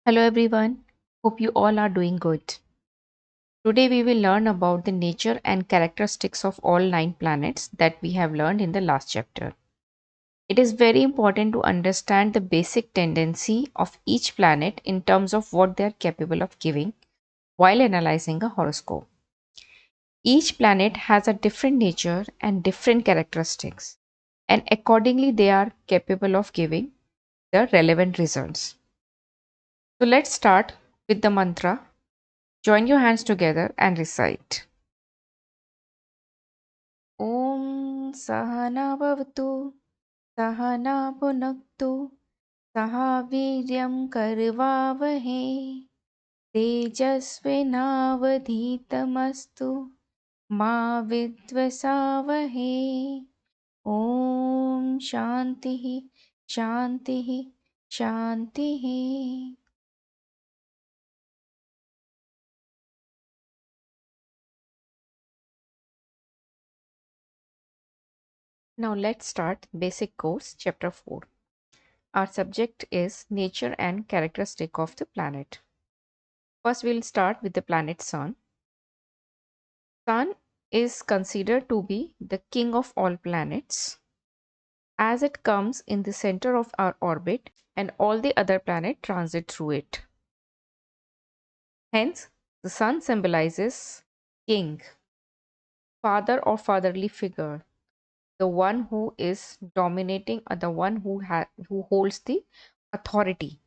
Hello everyone, hope you all are doing good. Today we will learn about the nature and characteristics of all nine planets that we have learned in the last chapter. It is very important to understand the basic tendency of each planet in terms of what they are capable of giving while analyzing a horoscope. Each planet has a different nature and different characteristics, and accordingly, they are capable of giving the relevant results. So, let's start with the mantra. Join your hands together and recite. ॐ सहना भवतु सहना भुनक्तु सह वीर्यं करवावहै तेजस्विनावधीतमस्तु मा विद्विषावहै ॐ शान्तिः शान्तिः शान्तिः. Now let's start basic course chapter 4. Our subject is nature and characteristic of the planet. First we'll start with the planet Sun. Sun is considered to be the king of all planets as it comes in the center of our orbit and all the other planets transit through it. Hence, the sun symbolizes king, father or fatherly figure, the one who is dominating or the one who holds the authority.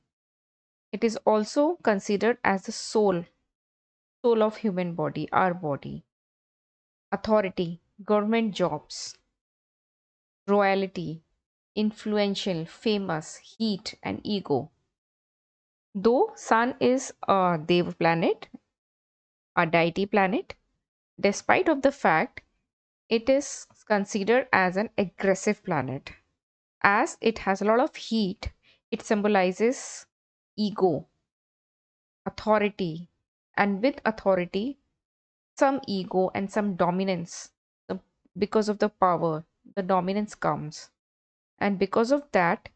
It is also considered as the soul of human body, our body. Authority, government jobs, royalty, influential, famous, heat, and ego. Though Sun is a Deva planet, a deity planet, despite of the fact it is considered as an aggressive planet. As it has a lot of heat, it symbolizes ego, authority, and with authority, some ego and some dominance. The- Because of the power, the dominance comes. And because of that,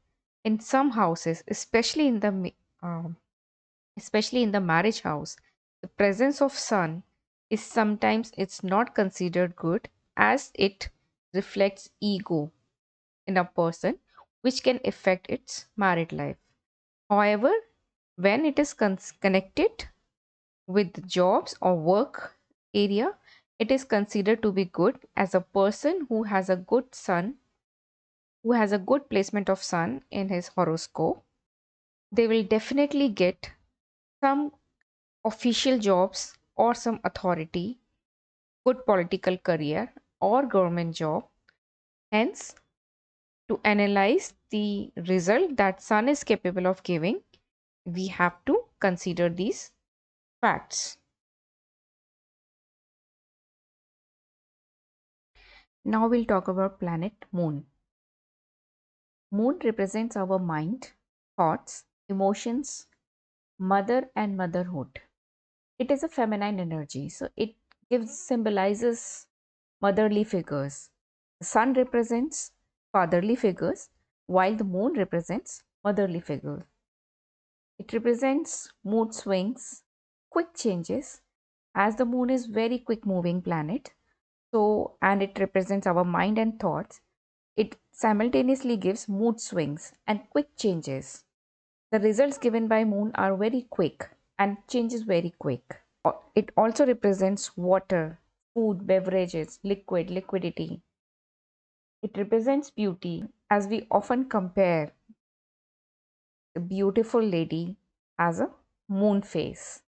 in some houses, especially in the marriage house, the presence of sun is sometimes it's not considered good as it reflects ego in a person, which can affect its married life. However, when it is connected with jobs or work area, it is considered to be good as a person who has a good sun, who has a good placement of sun in his horoscope. They will definitely get some official jobs or some authority, good political career or government job. Hence, to analyze the result that sun is capable of giving, we have to consider these facts. Now we'll talk about planet moon. Moon represents our mind, thoughts, emotions, mother and motherhood. It is a feminine energy, so it gives symbolizes motherly figures. The sun represents fatherly figures, while the moon represents motherly figures. It represents mood swings, quick changes, as the moon is very quick moving planet. So, and it represents our mind and thoughts. It simultaneously gives mood swings and quick changes. The results given by moon are very quick and changes very quick. It also represents water, food, beverages, liquidity. It represents beauty as we often compare the beautiful lady as a moon face.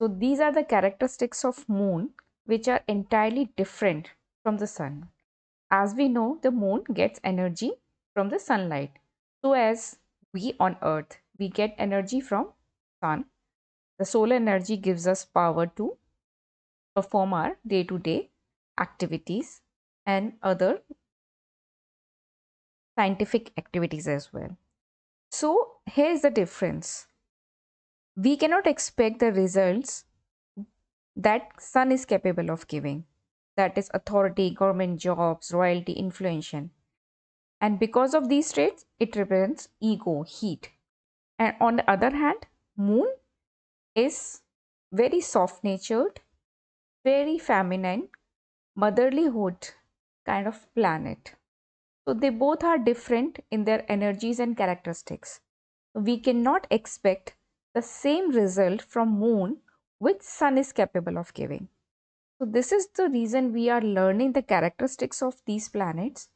So these are the characteristics of moon which are entirely different from the sun. As we know, the moon gets energy from the sunlight. So as we on earth, we get energy from sun. The solar energy gives us power to perform our day-to-day activities and other scientific activities as well. So here's the difference. We cannot expect the results that sun is capable of giving. That is authority, government jobs, royalty, influence. And because of these traits, it represents ego, heat. And on the other hand, moon is very soft natured, very feminine, motherlyhood kind of planet. So they both are different in their energies and characteristics. We cannot expect the same result from moon which sun is capable of giving. So this is the reason we are learning the characteristics of these planets,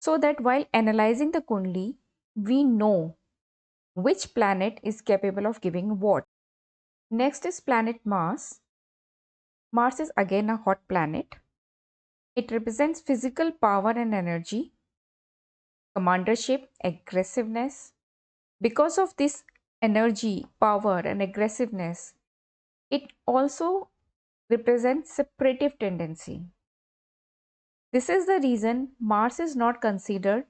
so that while analyzing the Kundli, we know which planet is capable of giving what. Next is planet Mars. Mars is again a hot planet. It represents physical power and energy, commandership, aggressiveness. Because of this energy, power, and aggressiveness, it also represents separative tendency. This is the reason Mars is not considered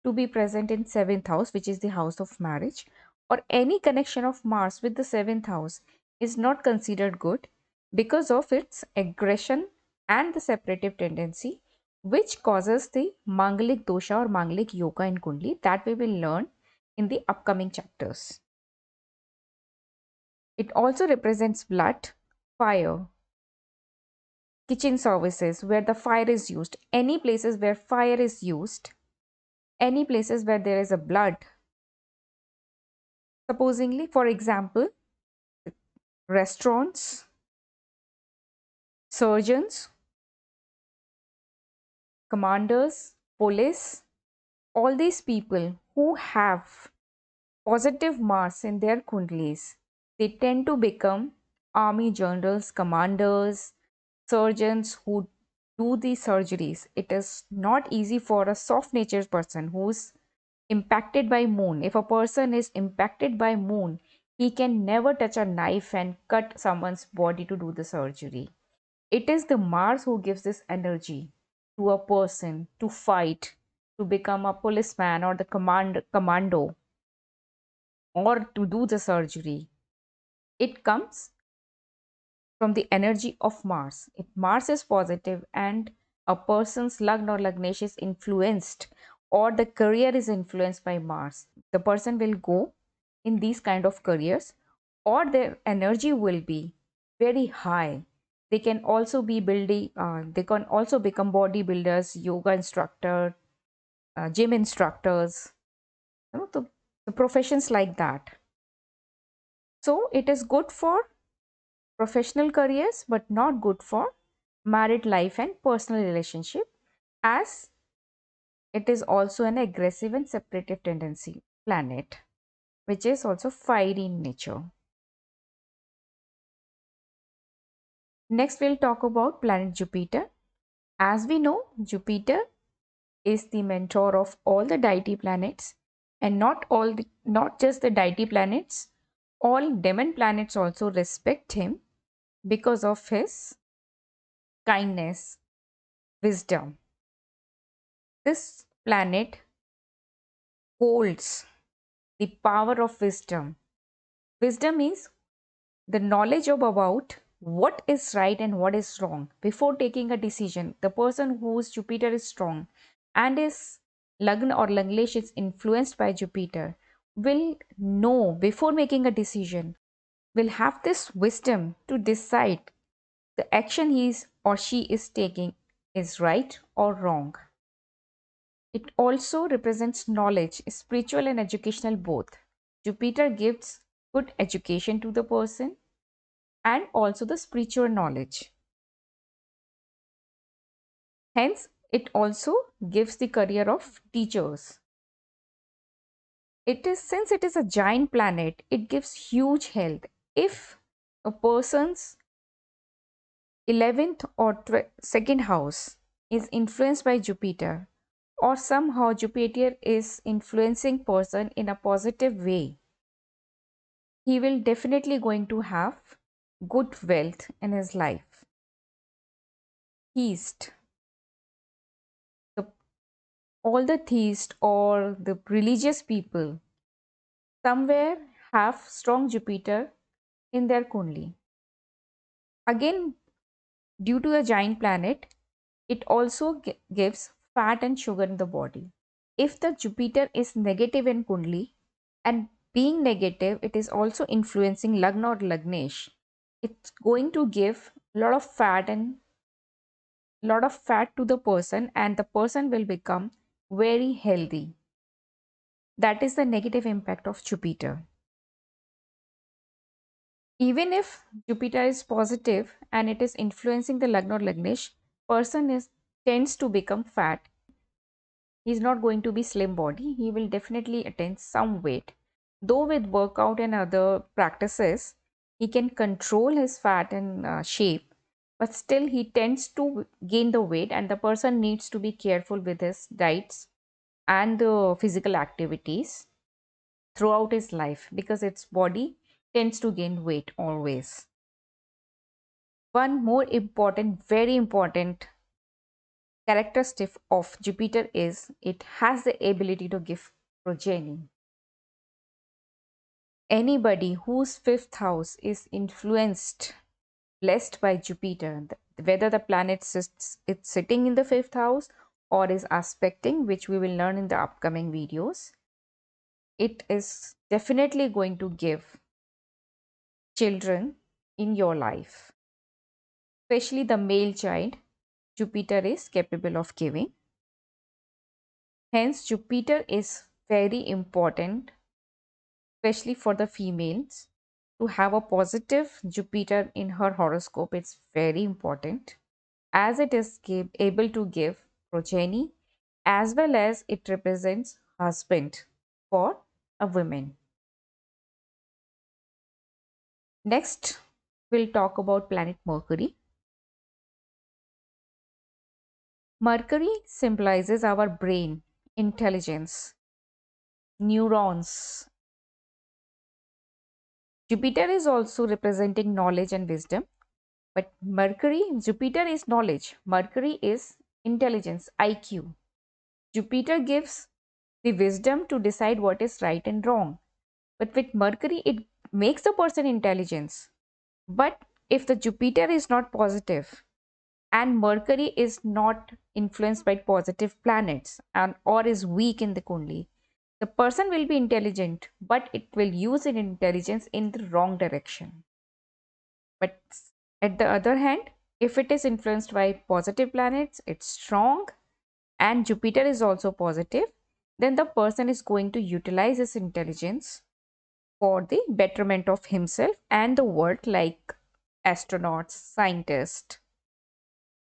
to be present in 7th house, which is the house of marriage, or any connection of Mars with the 7th house is not considered good because of its aggression and the separative tendency, which causes the Mangalik dosha or Mangalik yoga in Kundli that we will learn in the upcoming chapters. It also represents blood, fire, kitchen services where the fire is used, any places where fire is used, any places where there is a blood. Supposingly, for example, restaurants, surgeons, commanders, police, all these people who have positive Mars in their kundlis, they tend to become army generals, commanders, surgeons who do the surgeries. It is not easy for a soft natured person who's impacted by moon. If a person is impacted by moon, he can never touch a knife and cut someone's body to do the surgery. It is the Mars who gives this energy to a person to fight, to become a policeman or the commando, or to do the surgery. It comes from the energy of Mars. If Mars is positive and a person's lagna or lagnesh is influenced, or the career is influenced by Mars, the person will go in these kind of careers, or their energy will be very high. They can also be building, they can also become bodybuilders, yoga instructor, gym instructors, the professions like that. So it is good for professional careers but not good for married life and personal relationship, as it is also an aggressive and separative tendency planet which is also fiery in nature. Next we'll talk about planet Jupiter. As we know, Jupiter is the mentor of all the deity planets, and not just the deity planets, all demon planets also respect him because of his kindness, wisdom. This planet holds the power of wisdom. Wisdom is the knowledge of about what is right and what is wrong before taking a decision. The person whose Jupiter is strong and is Lagna or Lagnesh is influenced by Jupiter will know before making a decision, will have this wisdom to decide the action he is or she is taking is right or wrong. It also represents knowledge, spiritual and educational both. Jupiter gives good education to the person and also the spiritual knowledge. Hence, it also gives the career of teachers. It is, since it is a giant planet, it gives huge health. If a person's 11th or 2nd house is influenced by Jupiter, or somehow Jupiter is influencing person in a positive way, he will definitely going to have good wealth in his life. East, the, all the theists or the religious people somewhere have strong Jupiter in their kundli. Again, due to a giant planet, it also gives fat and sugar in the body. If the Jupiter is negative in kundli and Being negative, it is also influencing Lagna or Lagnesh. It's going to give a lot of fat to the person, and the person will become very healthy. That is the negative impact of Jupiter. Even if Jupiter is positive and it is influencing the Lagna or Lagnesh, person is tends to become fat. He's not going to be slim body. He will definitely attain some weight. Though with workout and other practices, he can control his fat and shape, but still he tends to gain the weight, and the person needs to be careful with his diets and the physical activities throughout his life because its body tends to gain weight always. One more important, very important characteristic of Jupiter is it has the ability to give progeny. Anybody whose fifth house is influenced, blessed by Jupiter, whether the planet sits it's sitting in the fifth house or is aspecting, which we will learn in the upcoming videos, it is definitely going to give children in your life, especially the male child. Jupiter is capable of giving. Hence, Jupiter is very important, especially for the females, to have a positive Jupiter in her horoscope. It's very important as it is able to give progeny as well as it represents husband for a woman. Next, we'll talk about planet Mercury. Mercury symbolizes our brain, intelligence, neurons. Jupiter is also representing knowledge and wisdom. But Jupiter is knowledge. Mercury is intelligence, IQ. Jupiter gives the wisdom to decide what is right and wrong. But with Mercury, it makes the person intelligence. But if the Jupiter is not positive and Mercury is not influenced by positive planets and or is weak in the Kundli, the person will be intelligent, but it will use its intelligence in the wrong direction. But at the other hand, if it is influenced by positive planets, it's strong, and Jupiter is also positive, then the person is going to utilize his intelligence for the betterment of himself and the world, like astronauts, scientists.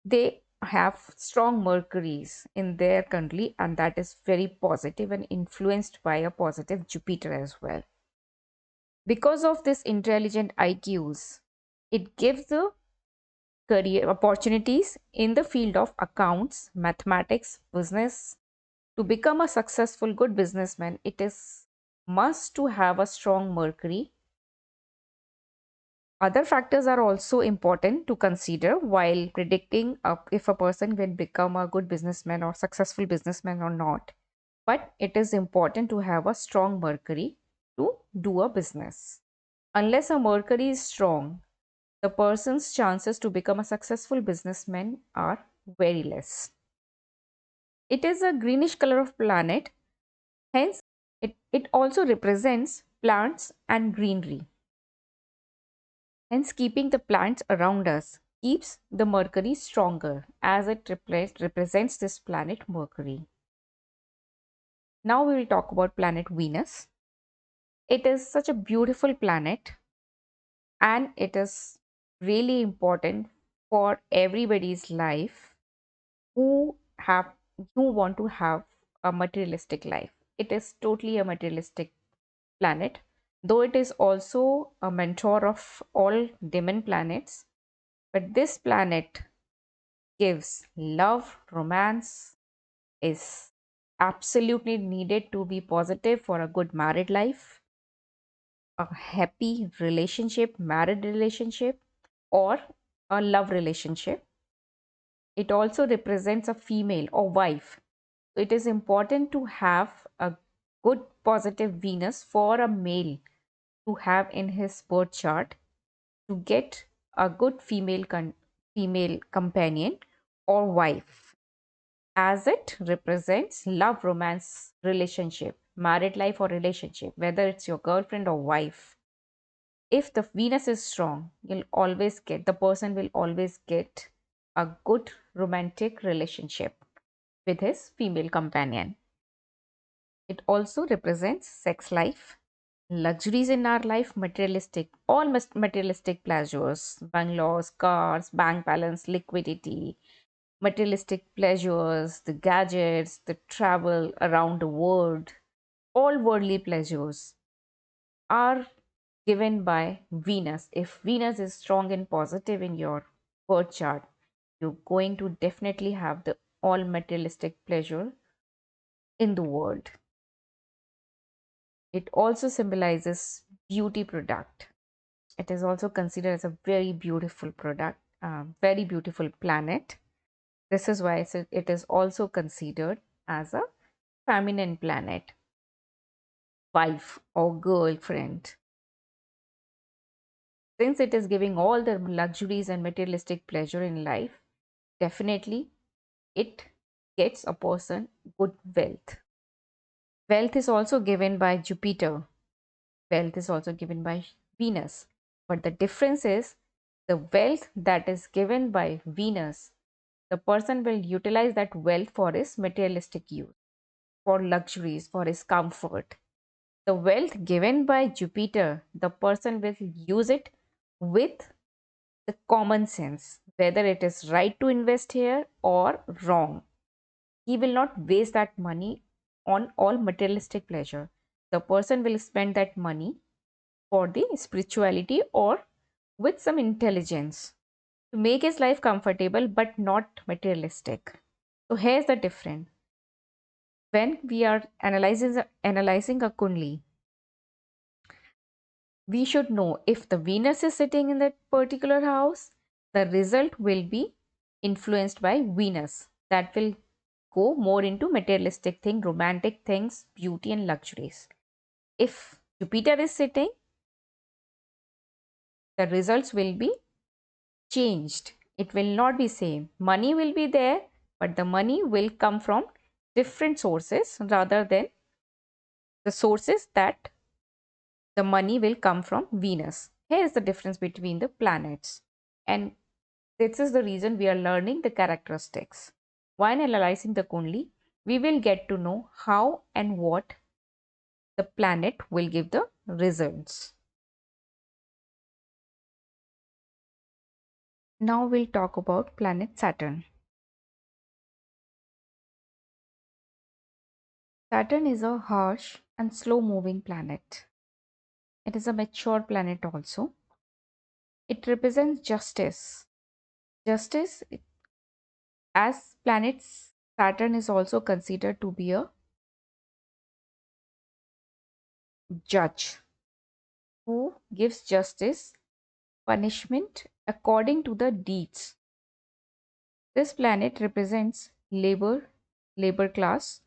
They have strong Mercuries in their country, and that is very positive and influenced by a positive Jupiter as well. Because of this intelligent IQs, it gives the career opportunities in the field of accounts, mathematics, business. To become a successful good businessman, it is must to have a strong Mercury. Other factors are also important to consider while predicting if a person will become a good businessman or successful businessman or not. But it is important to have a strong Mercury to do a business. Unless a Mercury is strong, the person's chances to become a successful businessman are very less. It is a greenish color of planet, hence it also represents plants and greenery. Hence, keeping the plants around us keeps the Mercury stronger as it represents this planet Mercury. Now we will talk about planet Venus. It is such a beautiful planet and it is really important for everybody's life who have who want to have a materialistic life. It is totally a materialistic planet, though it is also a mentor of all demon planets. But this planet gives love, romance, is absolutely needed to be positive for a good married life, a happy relationship, married relationship, or a love relationship. It also represents a female or wife. So it is important to have a good positive Venus for a male to have in his birth chart to get a good female companion or wife, as it represents love, romance, relationship. married life or relationship, whether it's your girlfriend or wife, if the Venus is strong, the person will always get a good romantic relationship with his female companion. It also represents sex life, luxuries in our life, materialistic pleasures, bungalows, cars, bank balance, liquidity, materialistic pleasures, the gadgets, the travel around the world, all worldly pleasures are given by Venus. If Venus is strong and positive in your birth chart, you're going to definitely have the all materialistic pleasure in the world. It also symbolizes beauty product. It is also considered as a very beautiful product, very beautiful planet. This is why it is also considered as a feminine planet, wife or girlfriend. Since it is giving all the luxuries and materialistic pleasure in life, definitely it gets a person good wealth. Wealth is also given by Jupiter. Wealth is also given by Venus. But the difference is the wealth that is given by Venus, the person will utilize that wealth for his materialistic use, for luxuries, for his comfort. The wealth given by Jupiter, the person will use it with the common sense, whether it is right to invest here or wrong. He will not waste that money on all materialistic pleasure. The person will spend that money for the spirituality or with some intelligence to make his life comfortable but not materialistic. So here's the difference. When we are analyzing a kundli, we should know if the Venus is sitting in that particular house, the result will be influenced by Venus. That will go more into materialistic thing, romantic things, beauty and luxuries. If Jupiter is sitting, the results will be changed. It will not be same. Money will be there, but the money will come from different sources rather than the sources that the money will come from Venus. Here is the difference between the planets. And this is the reason we are learning the characteristics. While analyzing the Kundli, we will get to know how and what the planet will give the results. Now we'll talk about planet Saturn. Saturn is a harsh and slow moving planet. It is a mature planet also. It represents justice. Justice, as planets, Saturn is also considered to be a judge who gives justice, punishment according to the deeds. This planet represents labor class,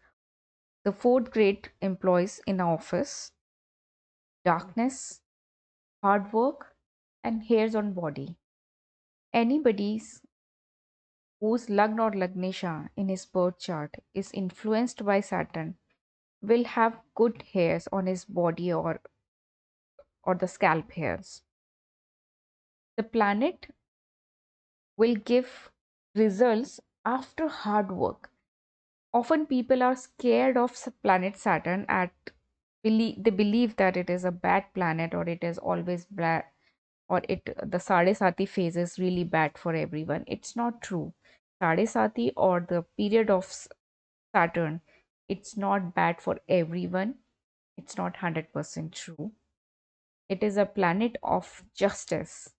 the fourth grade employees in office, darkness, hard work, and hairs on body. Anybody whose Lagna or Lagnesha in his birth chart is influenced by Saturn will have good hairs on his body or the scalp hairs. The planet will give results after hard work. Often people are scared of planet Saturn they believe that it is a bad planet or it is always bad or the Sade Sati phase is really bad for everyone. It's not true. Sade Sati or the period of Saturn, it's not bad for everyone. It's not 100% true. It is a planet of justice.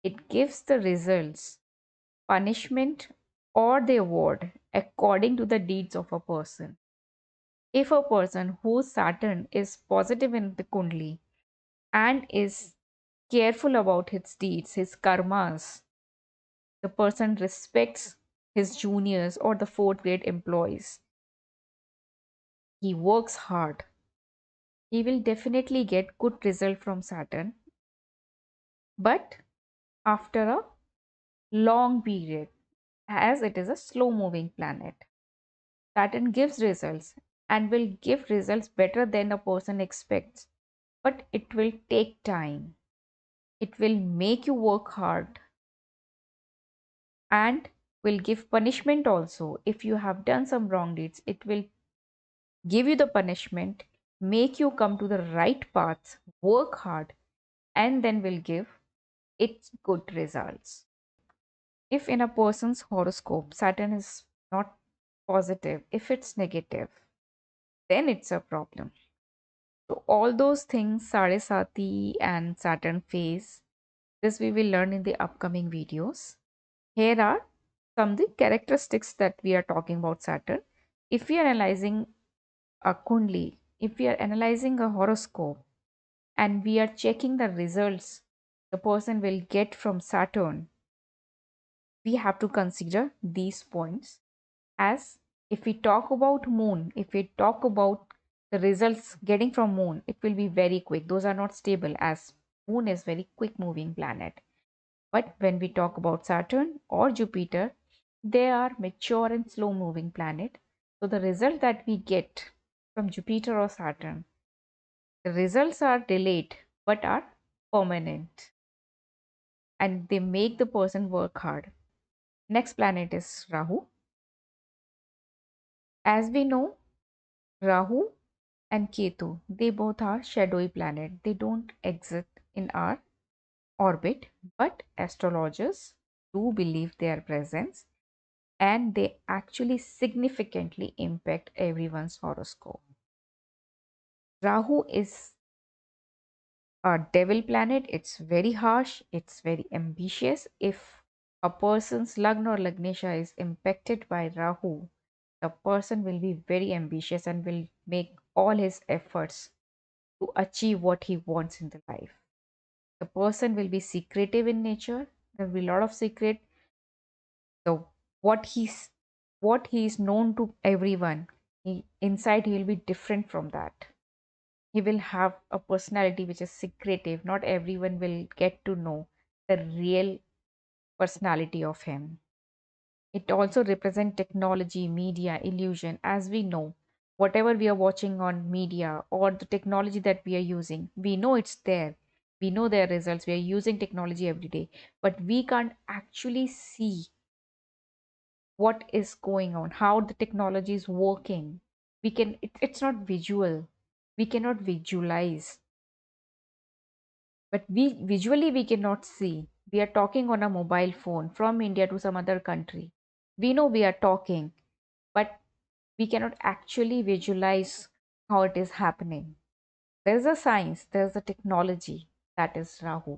It gives the results, punishment, or the award according to the deeds of a person. If a person whose Saturn is positive in the Kundli and is careful about his deeds, his karmas, the person respects his juniors or the fourth grade employees, he works hard, he will definitely get good result from Saturn, but after a long period, as it is a slow moving planet. Saturn gives results and will give results better than a person expects. But it will take time. It will make you work hard and will give punishment also. If you have done some wrong deeds, it will give you the punishment, make you come to the right path, work hard, and then will give its good results. If in a person's horoscope Saturn is not positive, if it's negative, then it's a problem. So all those things, Sadesati and Saturn phase, this we will learn in the upcoming videos. Here are some of the characteristics that we are talking about Saturn. If we are analyzing a kundli, if we are analyzing a horoscope and we are checking the results the person will get from Saturn, we have to consider these points. As if we talk about moon, if we talk about the results getting from moon, it will be very quick. Those are not stable, as moon is very quick moving planet. But when we talk about Saturn or Jupiter, they are mature and slow moving planet. So the result that we get from Jupiter or Saturn, the results are delayed but are permanent, and they make the person work hard. Next planet is Rahu. As we know, Rahu and Ketu, they both are shadowy planet. They don't exist in our orbit, but astrologers do believe their presence, and they actually significantly impact everyone's horoscope. Rahu is a devil planet. It's very harsh, it's very ambitious. If a person's Lagna or Lagnesha is impacted by Rahu, the person will be very ambitious and will make all his efforts to achieve what he wants in the life. The person will be secretive in nature. There will be a lot of secret. So what he is known to everyone, inside he will be different from that. He will have a personality which is secretive. Not everyone will get to know the real personality of him. It also represents technology, media, illusion. As we know, whatever we are watching on media or the technology that we are using, we know it's there. We know their results. We are using technology every day, but we can't actually see what is going on, how the technology is working. It's not visual. We cannot visualize, but we visually we cannot see. We are talking on a mobile phone from India to some other country. We know we are talking, but we cannot actually visualize how it is happening. There's a science, there's a technology, that is Rahu.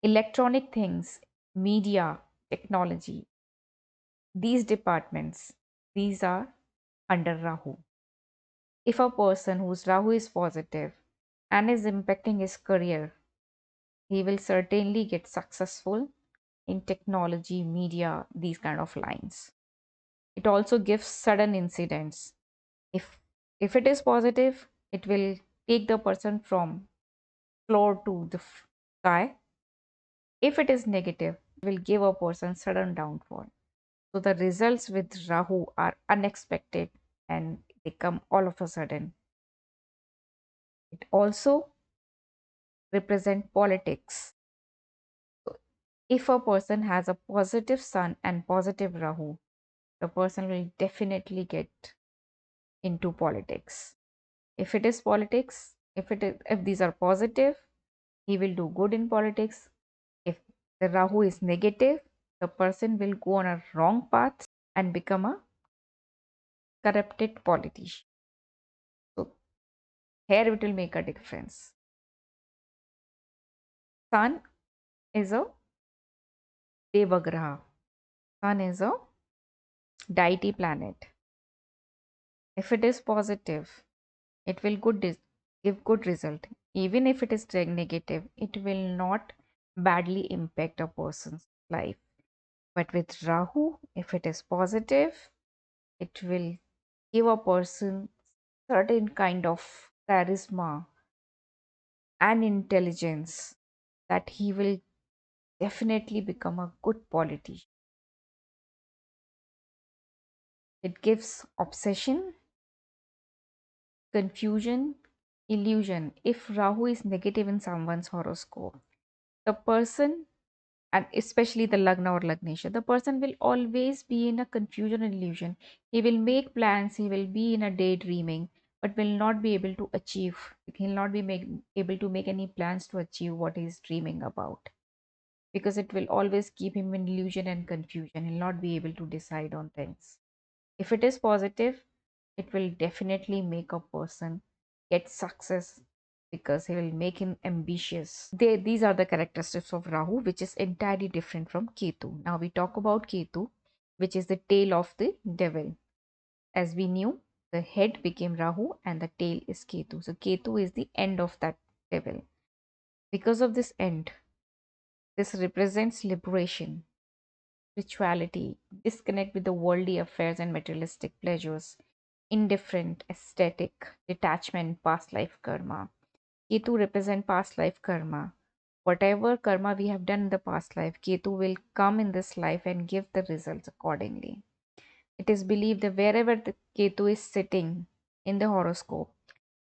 Electronic things, media, technology, these departments, these are under Rahu. If a person whose Rahu is positive and is impacting his career, he will certainly get successful in technology, media, these kind of lines. It also gives sudden incidents. If if it is positive, it will take the person from floor to the sky. If it is negative, it will give a person sudden downfall. So the results with Rahu are unexpected and they come all of a sudden. It also represent politics. So if a person has a positive sun and positive Rahu, the person will definitely get into politics. If it is politics, if these are positive, he will do good in politics. If the Rahu is negative, the person will go on a wrong path and become a corrupted politician. So here it will make a difference. Sun is a Devagraha. Sun is a deity planet. If it is positive, it will give good result. Even if it is negative, it will not badly impact a person's life. But with Rahu, if it is positive, it will give a person certain kind of charisma and intelligence that he will definitely become a good politician. It gives obsession, confusion, illusion. If Rahu is negative in someone's horoscope, the person, and especially the Lagna or Lagnesha, the person will always be in a confusion and illusion. He will make plans, he will be in a daydreaming, but will not be able to achieve. He'll not be able to make any plans to achieve what he's dreaming about, because it will always keep him in illusion and confusion. He'll not be able to decide on things. If it is positive, it will definitely make a person get success, because he will make him ambitious. These are the characteristics of Rahu, which is entirely different from Ketu. Now we talk about Ketu, which is the tail of the devil. As we knew, the head became Rahu and the tail is Ketu. So Ketu is the end of that devil. Because of this end, this represents liberation, spirituality, disconnect with the worldly affairs and materialistic pleasures, indifferent, aesthetic, detachment, past life karma. Ketu represent past life karma. Whatever karma we have done in the past life, Ketu will come in this life and give the results accordingly. It is believed that wherever the Ketu is sitting in the horoscope,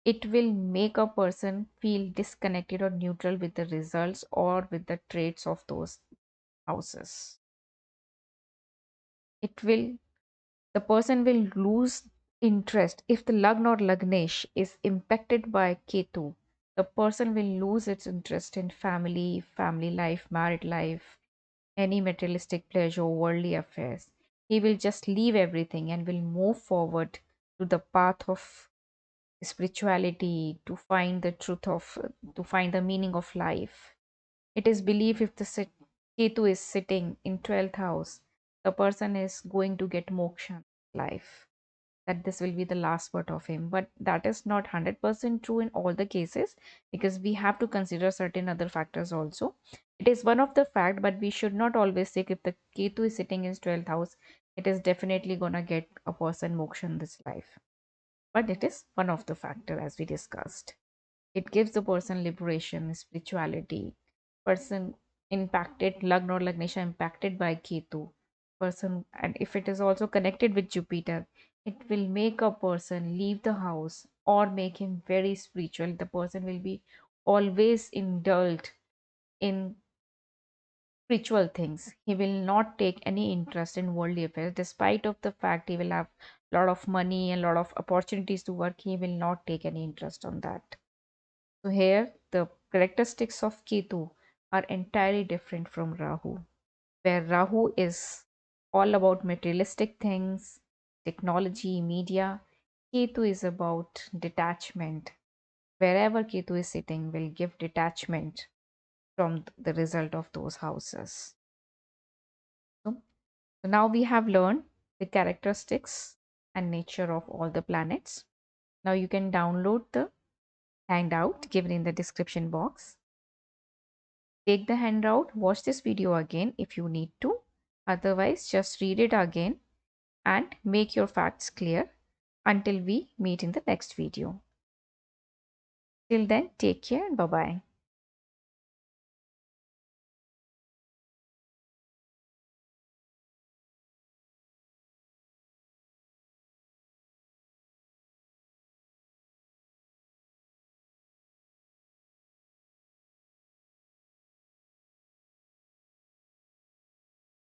it will make a person feel disconnected or neutral with the results or with the traits of those houses. It will The person will lose interest. If the Lagna or Lagnesh is impacted by Ketu, the person will lose its interest in family life, married life, any materialistic pleasure, worldly affairs. He will just leave everything and will move forward to the path of spirituality, to find the truth of, to find the meaning of life. It is believed if the Ketu is sitting in 12th house, the person is going to get moksha in life, that this will be the last word of him. But that is not 100% true in all the cases, because we have to consider certain other factors also. It is one of the fact, but we should not always say if the Ketu is sitting in 12th house, it is definitely gonna get a person moksha in this life. But it is one of the factor, as we discussed. It gives the person liberation, spirituality. Person impacted, Lagna or Lagnesha impacted by Ketu. Person, and if it is also connected with Jupiter, it will make a person leave the house or make him very spiritual. The person will be always indulged in spiritual things. He will not take any interest in worldly affairs, despite of the fact he will have a lot of money and a lot of opportunities to work. He will not take any interest on that. So here the characteristics of Ketu are entirely different from Rahu, where Rahu is all about materialistic things, technology, media. Ketu is about detachment. Wherever Ketu is sitting will give detachment from the result of those houses. So, so now we have learned the characteristics and nature of all the planets. Now you can download the handout given in the description box. Take the handout, watch this video again if you need to. Otherwise, just read it again and make your facts clear until we meet in the next video. Till then, take care and bye-bye.